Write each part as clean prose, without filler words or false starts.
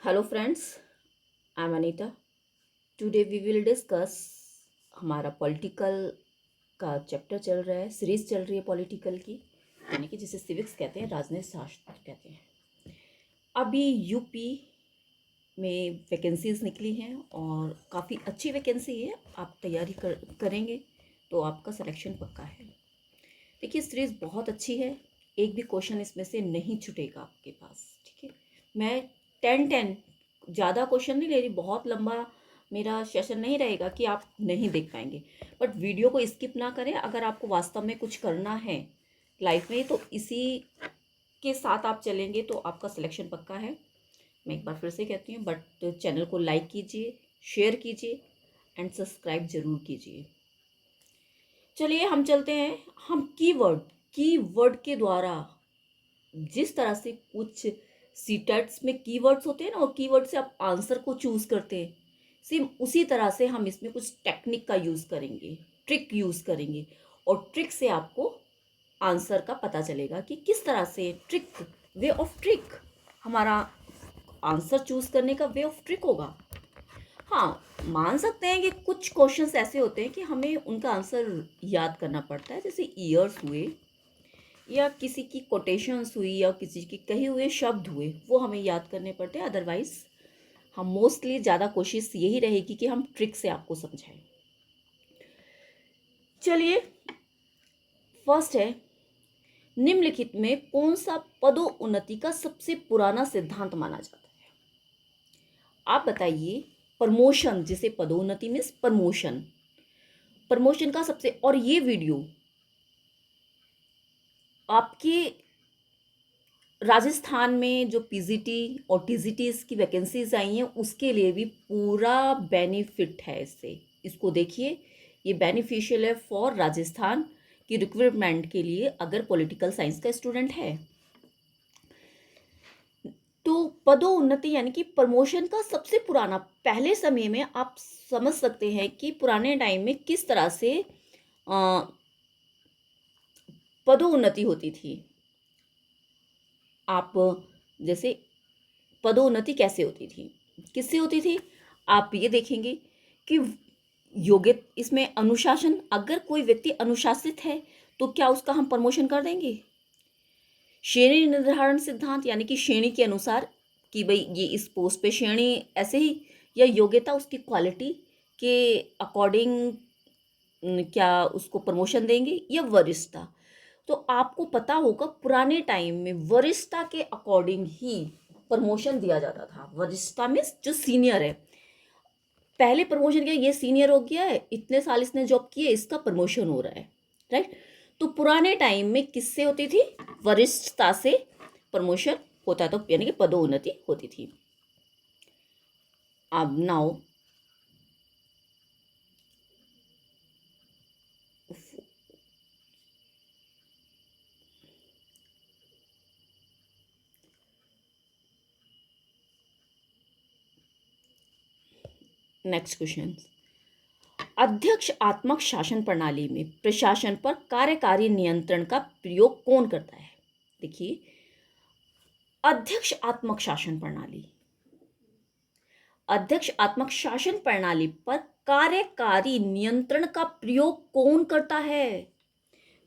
Hello friends, I am Anita. Today we will discuss हमारा political का chapter चल रहा है, सीरीज चल रही है पॉलिटिकल की, यानी कि जिसे सिविक्स कहते हैं, राजनीति शास्त्र कहते हैं। अभी यूपी में वैकेंसीज निकली हैं और काफ़ी अच्छी वैकेंसी है। आप तैयारी करेंगे तो आपका सिलेक्शन पक्का है। देखिए, सीरीज बहुत अच्छी है, एक भी क्वेश्चन इसमें से नहीं छूटेगा आपके पास। ठीक है, मैं 10 ज़्यादा क्वेश्चन नहीं ले रही, बहुत लंबा मेरा सेशन नहीं रहेगा कि आप नहीं देख पाएंगे। बट वीडियो को स्किप ना करें। अगर आपको वास्तव में कुछ करना है लाइफ में तो इसी के साथ आप चलेंगे तो आपका सिलेक्शन पक्का है। मैं एक बार फिर से कहती हूँ, बट चैनल को लाइक कीजिए, शेयर कीजिए एंड सब्सक्राइब ज़रूर कीजिए। चलिए हम चलते हैं। हम कीवर्ड के द्वारा जिस तरह से कुछ सीटेट्स में कीवर्ड्स होते हैं ना, और कीवर्ड से आप आंसर को चूज करते हैं, सेम उसी तरह से हम इसमें कुछ टेक्निक का यूज करेंगे, ट्रिक यूज करेंगे, और ट्रिक से आपको आंसर का पता चलेगा कि किस तरह से वे ऑफ ट्रिक हमारा आंसर चूज करने का वे ऑफ ट्रिक होगा। हाँ, मान सकते हैं कि कुछ क्वेश्चंस ऐसे होते हैं कि हमें उनका आंसर याद करना पड़ता है, जैसे ईयर्स हुए या किसी की कोटेशंस हुई या किसी के कहे हुए शब्द हुए, वो हमें याद करने पड़ते हैं। अदरवाइज हम मोस्टली ज़्यादा कोशिश यही रहेगी कि हम ट्रिक से आपको समझाएं। चलिए, फर्स्ट है, निम्नलिखित में कौन सा पदोन्नति का सबसे पुराना सिद्धांत माना जाता है? आप बताइए। प्रमोशन, जिसे पदोन्नति मीन्स प्रमोशन का सबसे, और ये वीडियो आपके राजस्थान में जो पीजीटी और टीजीटीज की वैकेंसीज आई हैं उसके लिए भी पूरा बेनिफिट है इससे। इसको देखिए, ये बेनिफिशियल है फॉर राजस्थान की रिक्रूटमेंट के लिए, अगर पॉलिटिकल साइंस का स्टूडेंट है तो। पदोन्नति यानी कि प्रमोशन का सबसे पुराना, पहले समय में आप समझ सकते हैं कि पुराने टाइम में किस तरह से पदोन्नति होती थी। आप जैसे पदोन्नति कैसे होती थी, किससे होती थी, आप ये देखेंगे कि योग्य, इसमें अनुशासन, अगर कोई व्यक्ति अनुशासित है तो क्या उसका हम प्रमोशन कर देंगे। श्रेणी निर्धारण सिद्धांत यानी कि श्रेणी के अनुसार कि भाई ये इस पोस्ट पे श्रेणी ऐसे ही, या योग्यता उसकी क्वालिटी के अकॉर्डिंग क्या उसको प्रमोशन देंगे, या वरिष्ठता। तो आपको पता होगा पुराने टाइम में वरिष्ठता के अकॉर्डिंग ही प्रमोशन दिया जाता था। वरिष्ठता मीन्स जो सीनियर है, पहले प्रमोशन किया, ये सीनियर हो गया है, इतने साल इसने जॉब किए, इसका प्रमोशन हो रहा है, राइट। तो पुराने टाइम में किससे होती थी, वरिष्ठता से प्रमोशन होता, तो यानी कि पदोन्नति होती थी। अब नाउ नेक्स्ट क्वेश्चन। अध्यक्षात्मक शासन प्रणाली में प्रशासन पर कार्यकारी नियंत्रण का प्रयोग कौन करता है? देखिए, अध्यक्षात्मक शासन प्रणाली, अध्यक्षात्मक शासन प्रणाली पर कार्यकारी नियंत्रण का प्रयोग कौन करता है,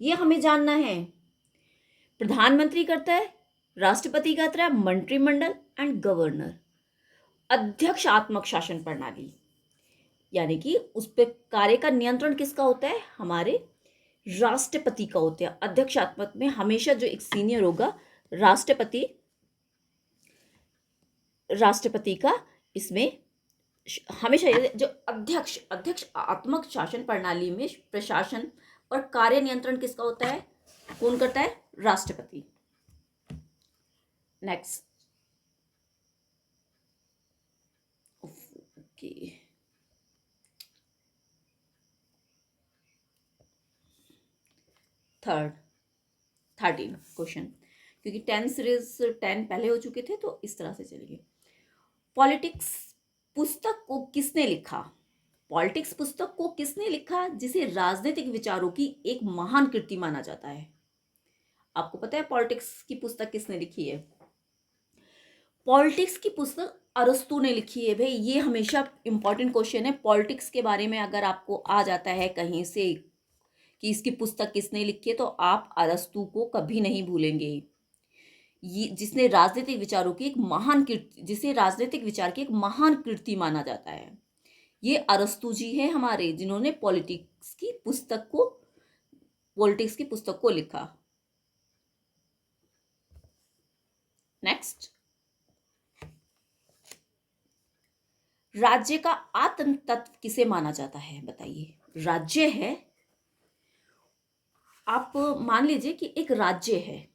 यह हमें जानना है। प्रधानमंत्री करता है, राष्ट्रपति करता है, मंत्रिमंडल एंड गवर्नर। अध्यक्षात्मक शासन प्रणाली यानी कि उस पर कार्य का नियंत्रण किसका होता है, हमारे राष्ट्रपति का होता है। अध्यक्षात्मक में हमेशा जो एक सीनियर होगा, राष्ट्रपति का इसमें हमेशा जो अध्यक्ष आत्मक शासन प्रणाली में प्रशासन और कार्य नियंत्रण किसका होता है, कौन करता है, राष्ट्रपति। नेक्स्ट, ओके, थर्टीन क्वेश्चन, क्योंकि 10 सीरीज 10 पहले हो चुके थे तो इस तरह से चलेंगे। पॉलिटिक्स पुस्तक को किसने लिखा? पॉलिटिक्स पुस्तक को किसने लिखा, जिसे राजनीतिक विचारों की एक महान कृति माना जाता है? आपको पता है पॉलिटिक्स की पुस्तक किसने लिखी है? पॉलिटिक्स की पुस्तक अरस्तू ने लिखी है। भाई ये हमेशा इंपॉर्टेंट क्वेश्चन है, पॉलिटिक्स के बारे में अगर आपको आ जाता है कहीं से कि इसकी पुस्तक किसने लिखी है, तो आप अरस्तू को कभी नहीं भूलेंगे। ये जिसने राजनीतिक विचारों की एक महान कीर्ति, जिसे राजनीतिक विचार की एक महान कीर्ति माना जाता है, ये अरस्तू जी हैं हमारे, जिन्होंने पॉलिटिक्स की पुस्तक को लिखा। नेक्स्ट, राज्य का आत्म तत्व किसे माना जाता है, बताइए। राज्य है, आप मान लीजिए कि एक राज्य है,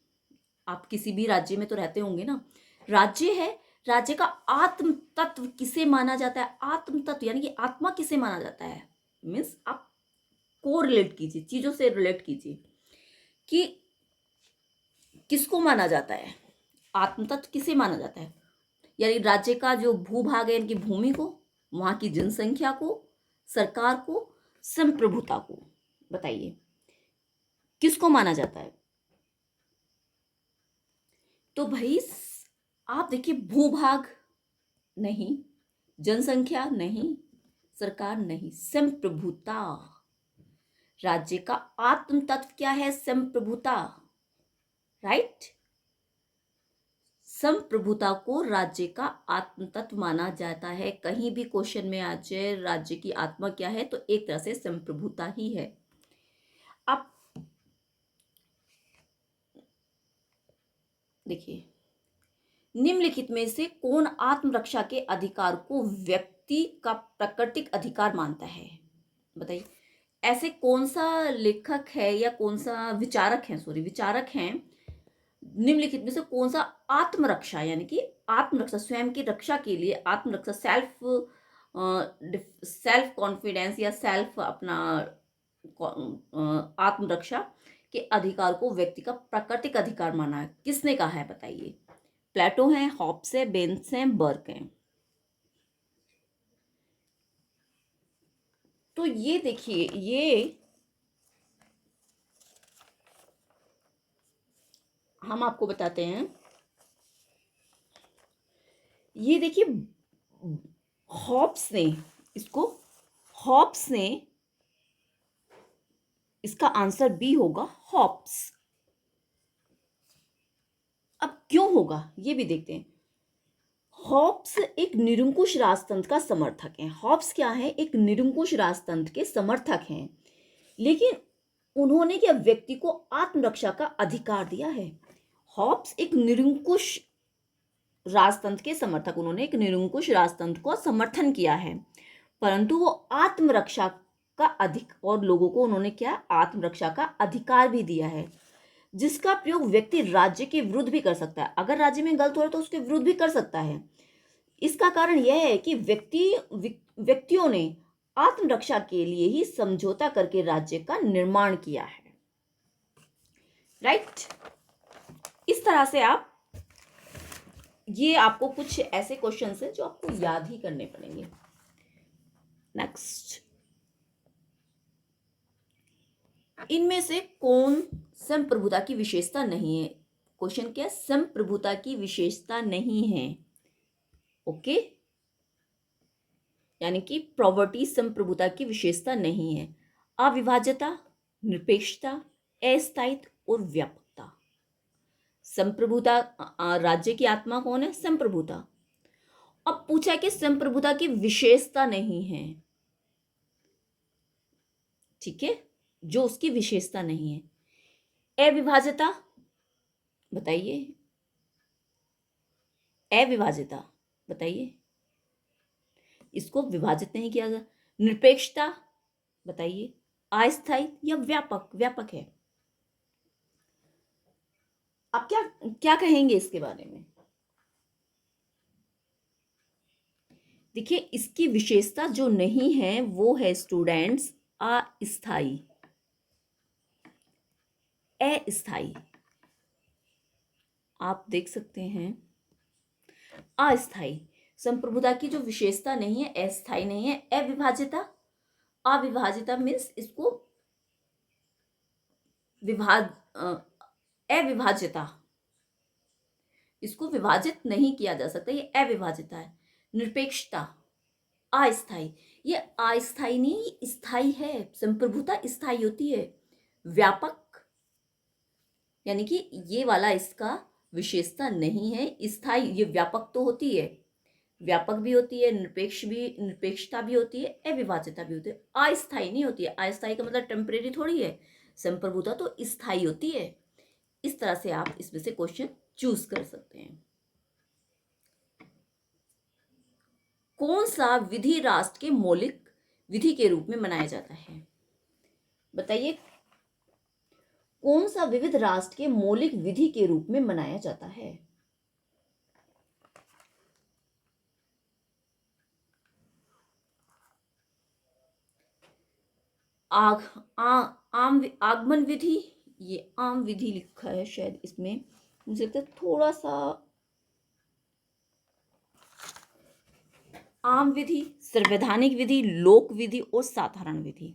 आप किसी भी राज्य में तो रहते होंगे ना, राज्य है, राज्य का आत्म तत्व किसे माना जाता है, आत्म तत्व यानी कि आत्मा किसे माना जाता है, मीन्स आप को रिलेट कीजिए, चीजों से रिलेट कीजिए कि किसको माना जाता है, आत्म तत्व किसे माना जाता है, यानी राज्य का जो भूभाग है, इनकी भूमि को, वहां की जनसंख्या को, सरकार को, संप्रभुता को, बताइए किसको माना जाता है। तो भाई आप देखिए, भूभाग नहीं, जनसंख्या नहीं, सरकार नहीं, संप्रभुता। राज्य का आत्म तत्व क्या है, संप्रभुता, राइट। संप्रभुता को राज्य का आत्म तत्व माना जाता है। कहीं भी क्वेश्चन में आ जाए राज्य की आत्मा क्या है, तो एक तरह से संप्रभुता ही है। अब देखिए, निम्नलिखित में से कौन आत्मरक्षा के अधिकार को व्यक्ति का प्राकृतिक अधिकार मानता है, बताइए। ऐसे कौन सा लेखक है या कौन सा विचारक हैं, निम्नलिखित में से कौन सा आत्मरक्षा यानी कि आत्मरक्षा, स्वयं की रक्षा के लिए आत्मरक्षा, सेल्फ कॉन्फिडेंस या सेल्फ अपना आत्मरक्षा के अधिकार को व्यक्ति का प्राकृतिक अधिकार माना है, किसने कहा है, बताइए। प्लेटो है, हॉब्स है, बेंस है, बर्क है। तो ये देखिए, ये हम आपको बताते हैं, ये देखिए, हॉब्स ने इसको, हॉब्स ने, इसका आंसर बी होगा, हॉब्स। अब क्यों होगा ये भी देखते हैं। हॉब्स एक निरंकुश राजतंत्र का समर्थक है। हॉब्स क्या है, एक निरंकुश राजतंत्र के समर्थक हैं, लेकिन उन्होंने क्या व्यक्ति को आत्मरक्षा का अधिकार दिया है। हॉब्स एक निरंकुश राजतंत्र के समर्थक, उन्होंने एक निरंकुश राजतंत्र को समर्थन किया है, परंतु वो आत्मरक्षा का अधिक, और लोगों को उन्होंने क्या, आत्मरक्षा का अधिकार भी दिया है, जिसका प्रयोग व्यक्ति राज्य के विरुद्ध भी कर सकता है। अगर राज्य में गलत हो रहा है तो उसके विरुद्ध भी कर सकता है। इसका कारण यह है कि व्यक्तियों ने आत्मरक्षा के लिए ही समझौता करके राज्य का निर्माण किया है, राइट। इस तरह से आप, ये आपको कुछ ऐसे क्वेश्चंस हैं जो आपको याद ही करने पड़ेंगे। नेक्स्ट, इनमें से कौन संप्रभुता की विशेषता नहीं है, क्वेश्चन क्या है, संप्रभुता की विशेषता नहीं है, ओके, यानी कि प्रॉपर्टी संप्रभुता की विशेषता नहीं है। अविभाज्यता, निरपेक्षता, अस्थायित्व और व्यापकता। संप्रभुता, राज्य की आत्मा कौन है, संप्रभुता। अब पूछा कि संप्रभुता की विशेषता नहीं है, ठीक है, जो उसकी विशेषता नहीं है। अविभाज्यता, बताइए, अविभाज्यता, बताइए, इसको विभाजित नहीं किया गया। निरपेक्षता, बताइए, अस्थायी या व्यापक, व्यापक है। आप क्या क्या कहेंगे इसके बारे में। देखिए, इसकी विशेषता जो नहीं है वो है स्टूडेंट्स अस्थायी, अस्थायी, आप देख सकते हैं, अस्थायी। संप्रभुता की जो विशेषता नहीं है, अस्थायी नहीं है। अविभाज्यता, अविभाज्यता मीन्स इसको विभाज, अविभाज्यता, इसको विभाजित नहीं किया जा सकता, ये अविभाजित है। निरपेक्षता, अस्थाई, ये अस्थाई नहीं, ये स्थाई है। संप्रभुता स्थाई होती है। व्यापक, यानी कि ये वाला इसका विशेषता नहीं है। स्थाई, ये व्यापक तो होती है, व्यापक भी होती है, निरपेक्ष भी, निरपेक्षता भी होती है, अविभाज्यता भी होती है। अस्थाई नहीं होती है। अस्थाई का मतलब टेम्परेरी थोड़ी है। संप्रभुता तो स्थाई होती है। इस तरह से आप इसमें से क्वेश्चन चूज कर सकते हैं। कौन सा विधि राष्ट्र के मौलिक विधि के रूप में मनाया जाता है? बताइए, कौन सा विविध राष्ट्र के मौलिक विधि के रूप में मनाया जाता है? आगमन विधि, ये आम विधि लिखा है शायद इसमें, मुझे लगता है थोड़ा सा आम विधि, संवैधानिक विधि, लोक विधि और साधारण विधि।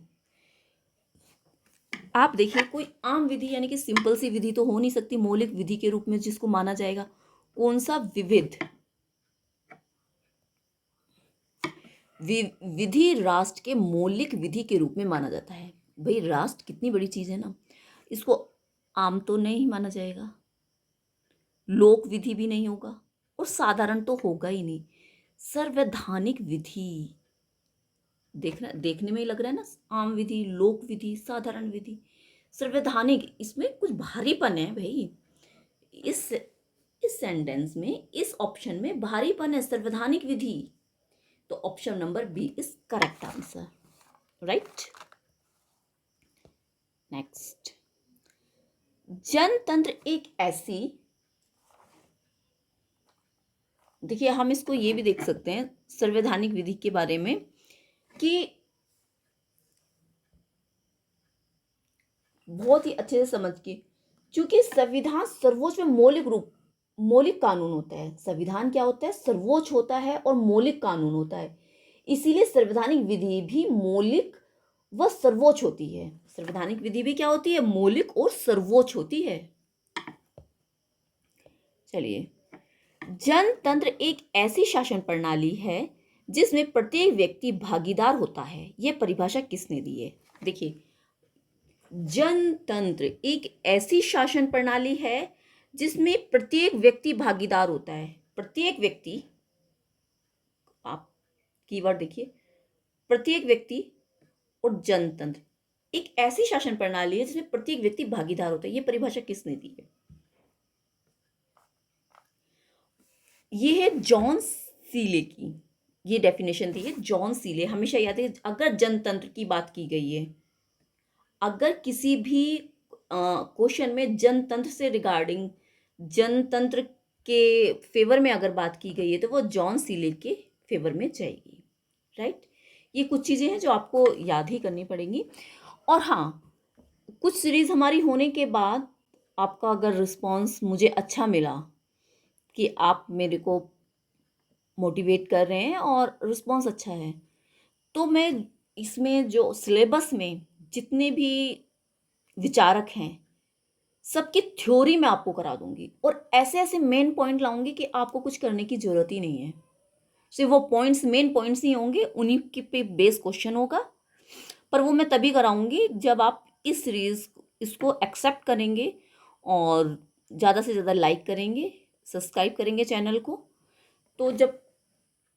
आप देखिए, कोई आम विधि यानी कि सिंपल सी विधि तो हो नहीं सकती मौलिक विधि के रूप में जिसको माना जाएगा। कौन सा विविध विधि राष्ट्र के मौलिक विधि के रूप में माना जाता है? भाई राष्ट्र कितनी बड़ी चीज है ना, इसको आम तो नहीं माना जाएगा, लोक विधि भी नहीं होगा और साधारण तो होगा ही नहीं। संवैधानिक विधि, देखने में ही लग रहा है ना, आम विधि, लोक विधि, साधारण विधि, संवैधानिक, इसमें कुछ भारीपन है भाई। इस सेंटेंस में, इस ऑप्शन में भारीपन है, संवैधानिक विधि। तो option number B is correct answer, right. Next, जनतंत्र एक ऐसी, देखिए हम इसको ये भी देख सकते हैं संवैधानिक विधि के बारे में कि बहुत ही अच्छे से समझ के, क्योंकि संविधान सर्वोच्च में मौलिक कानून होता है। संविधान क्या होता है? सर्वोच्च होता है और मौलिक कानून होता है। इसीलिए संवैधानिक विधि भी मौलिक व सर्वोच्च होती है। संवैधानिक विधि भी क्या होती है? मौलिक और सर्वोच्च होती है। चलिए, जनतंत्र एक ऐसी शासन प्रणाली है जिसमें प्रत्येक व्यक्ति भागीदार होता है। यह परिभाषा किसने दी है? देखिए, जनतंत्र एक ऐसी शासन प्रणाली है जिसमें प्रत्येक व्यक्ति भागीदार होता है। प्रत्येक व्यक्ति, आप कीवर्ड देखिए, प्रत्येक व्यक्ति और जनतंत्र, एक ऐसी शासन प्रणाली है जिसमें प्रत्येक व्यक्ति भागीदार होता है। यह परिभाषा किसने दी है? ये है जॉन सीले की, ये डेफिनेशन दी है जॉन सीले। हमेशा याद है, अगर जनतंत्र की बात की गई है, अगर किसी भी क्वेश्चन में जनतंत्र से रिगार्डिंग, जनतंत्र के फेवर में अगर बात की गई है तो वो जॉन सीले के फेवर में जाएगी, राइट। ये कुछ चीज़ें हैं जो आपको याद ही करनी पड़ेंगी। और हाँ, कुछ सीरीज़ हमारी होने के बाद आपका अगर रिस्पॉन्स मुझे अच्छा मिला कि आप मेरे को मोटिवेट कर रहे हैं और रिस्पॉन्स अच्छा है, तो मैं इसमें जो सिलेबस में जितने भी विचारक हैं सबकी थ्योरी मैं आपको करा दूंगी और ऐसे ऐसे मेन पॉइंट लाऊंगी कि आपको कुछ करने की जरूरत ही नहीं है। सिर्फ वो पॉइंट्स, मेन पॉइंट्स ही होंगे, उन्हीं के पे बेस क्वेश्चन होगा। पर वो मैं तभी कराऊंगी जब आप इस सीरीज इसको एक्सेप्ट करेंगे और ज़्यादा से ज़्यादा लाइक करेंगे, सब्सक्राइब करेंगे चैनल को। तो जब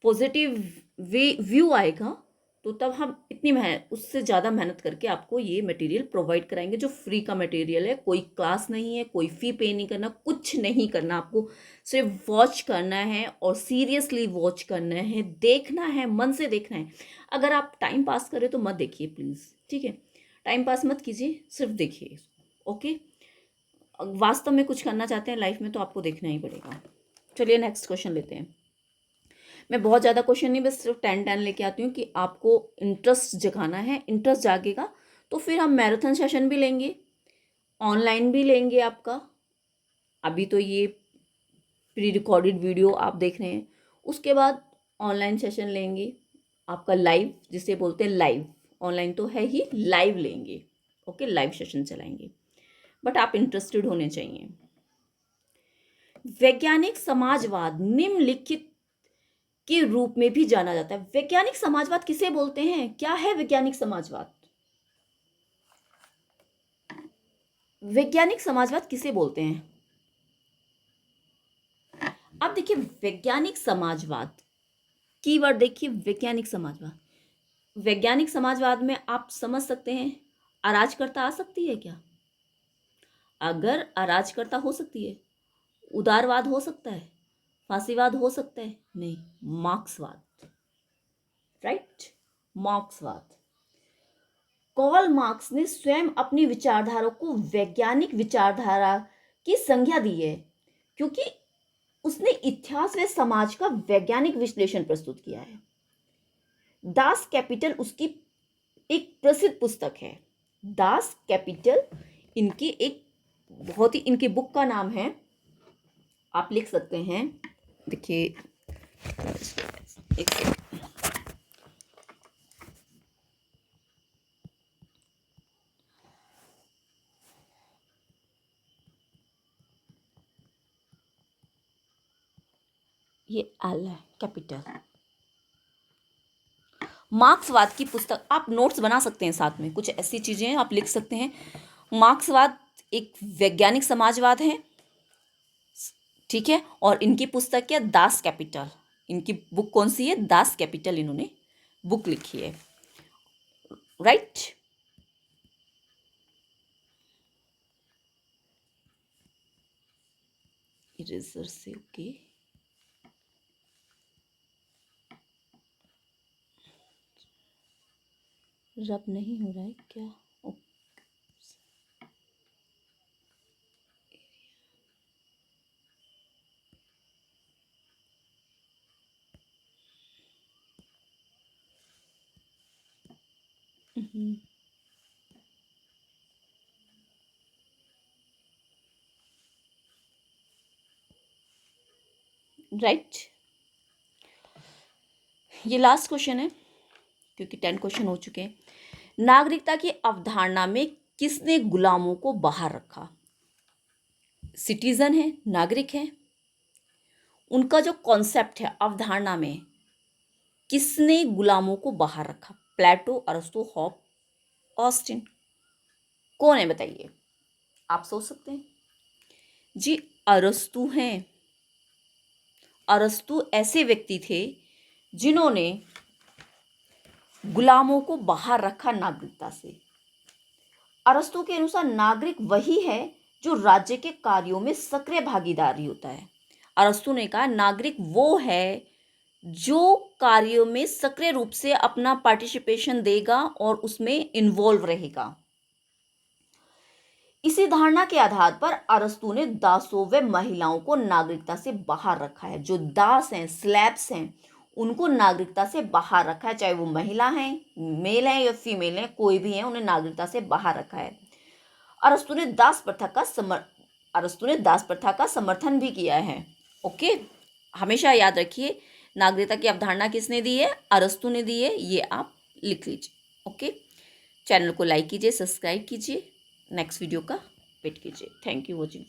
पॉजिटिव व्यू आएगा तो तब हम इतनी मेहनत, उससे ज़्यादा मेहनत करके आपको ये मटेरियल प्रोवाइड कराएंगे जो फ्री का मटेरियल है। कोई क्लास नहीं है, कोई फ़ी पे नहीं करना, कुछ नहीं करना, आपको सिर्फ वॉच करना है और सीरियसली वॉच करना है, देखना है, मन से देखना है। अगर आप टाइम पास करें तो मत देखिए प्लीज़, ठीक है। टाइम पास मत कीजिए, सिर्फ देखिए इसको, ओके। वास्तव में कुछ करना चाहते हैं लाइफ में तो आपको देखना ही पड़ेगा। चलिए नेक्स्ट क्वेश्चन लेते हैं। मैं बहुत ज़्यादा क्वेश्चन नहीं, बस सिर्फ 10 लेके आती हूँ कि आपको इंटरेस्ट जगाना है। इंटरेस्ट जागेगा तो फिर हम मैराथन सेशन भी लेंगे, ऑनलाइन भी लेंगे आपका। अभी तो ये प्री रिकॉर्डेड वीडियो आप देख रहे हैं, उसके बाद ऑनलाइन सेशन लेंगे आपका लाइव, जिसे बोलते हैं लाइव। ऑनलाइन तो है ही, लाइव लेंगे, ओके, लाइव सेशन चलाएंगे। बट आप इंटरेस्टेड होने चाहिए। वैज्ञानिक समाजवाद निम्नलिखित के रूप में भी जाना जाता है। वैज्ञानिक समाजवाद किसे बोलते हैं? क्या है वैज्ञानिक समाजवाद? वैज्ञानिक समाजवाद किसे बोलते हैं? अब देखिए वैज्ञानिक समाजवाद, कीवर्ड देखिए वैज्ञानिक समाजवाद। वैज्ञानिक समाजवाद में आप समझ सकते हैं अराजकता आ सकती है क्या? अगर अराजकता हो सकती है, उदारवाद हो सकता है, फांसीवाद हो सकता है? नहीं, मार्क्सवाद, राइट, मार्क्सवाद। कार्ल मार्क्स ने स्वयं अपनी विचारधारा को वैज्ञानिक विचारधारा की संज्ञा दी है, क्योंकि उसने इतिहास व समाज का वैज्ञानिक विश्लेषण प्रस्तुत किया है। दास कैपिटल उसकी एक प्रसिद्ध पुस्तक है। दास कैपिटल इनकी एक बहुत ही, इनकी बुक का नाम है, आप लिख सकते हैं, देखिए एक ये एल है, कैपिटल। मार्क्सवाद की पुस्तक आप नोट्स बना सकते हैं, साथ में कुछ ऐसी चीजें आप लिख सकते हैं। मार्क्सवाद एक वैज्ञानिक समाजवाद है, ठीक है, और इनकी पुस्तक है दास कैपिटल। इनकी बुक कौन सी है? दास कैपिटल, इन्होंने बुक लिखी है, राइट। इरेजर से ओके, रब नहीं हो रहा है क्या? राइट, ये लास्ट क्वेश्चन है क्योंकि 10 क्वेश्चन हो चुके हैं। नागरिकता की अवधारणा में किसने गुलामों को बाहर रखा? सिटीजन है, नागरिक है, उनका जो कॉन्सेप्ट है अवधारणा में, किसने गुलामों को बाहर रखा? प्लेटो, अरस्तु, हॉब, ऑस्टिन, कौन है बताइए? आप सोच सकते हैं जी, अरस्तु हैं। अरस्तु ऐसे व्यक्ति थे जिन्होंने गुलामों को बाहर रखा नागरिकता से। अरस्तु के अनुसार नागरिक वही है जो राज्य के कार्यों में सक्रिय भागीदारी होता है। अरस्तु ने कहा नागरिक वो है जो कार्यों में सक्रिय रूप से अपना पार्टिसिपेशन देगा और उसमें इन्वॉल्व रहेगा। इसी धारणा के आधार पर अरस्तु ने दासों व महिलाओं को नागरिकता से बाहर रखा है। जो दास हैं, स्लैब्स हैं, उनको नागरिकता से बाहर रखा है, चाहे वो महिला हैं, मेल हैं या फीमेल हैं, कोई भी है, उन्हें नागरिकता से बाहर रखा है। अरस्तु ने दास प्रथा का समर्थन भी किया है। ओके, हमेशा याद रखिए नागरिकता की अवधारणा किसने दी है? अरस्तु ने दी है, ये आप लिख लीजिए। ओके, चैनल को लाइक कीजिए, सब्सक्राइब कीजिए, नेक्स्ट वीडियो का वेट कीजिए। Thank you watching.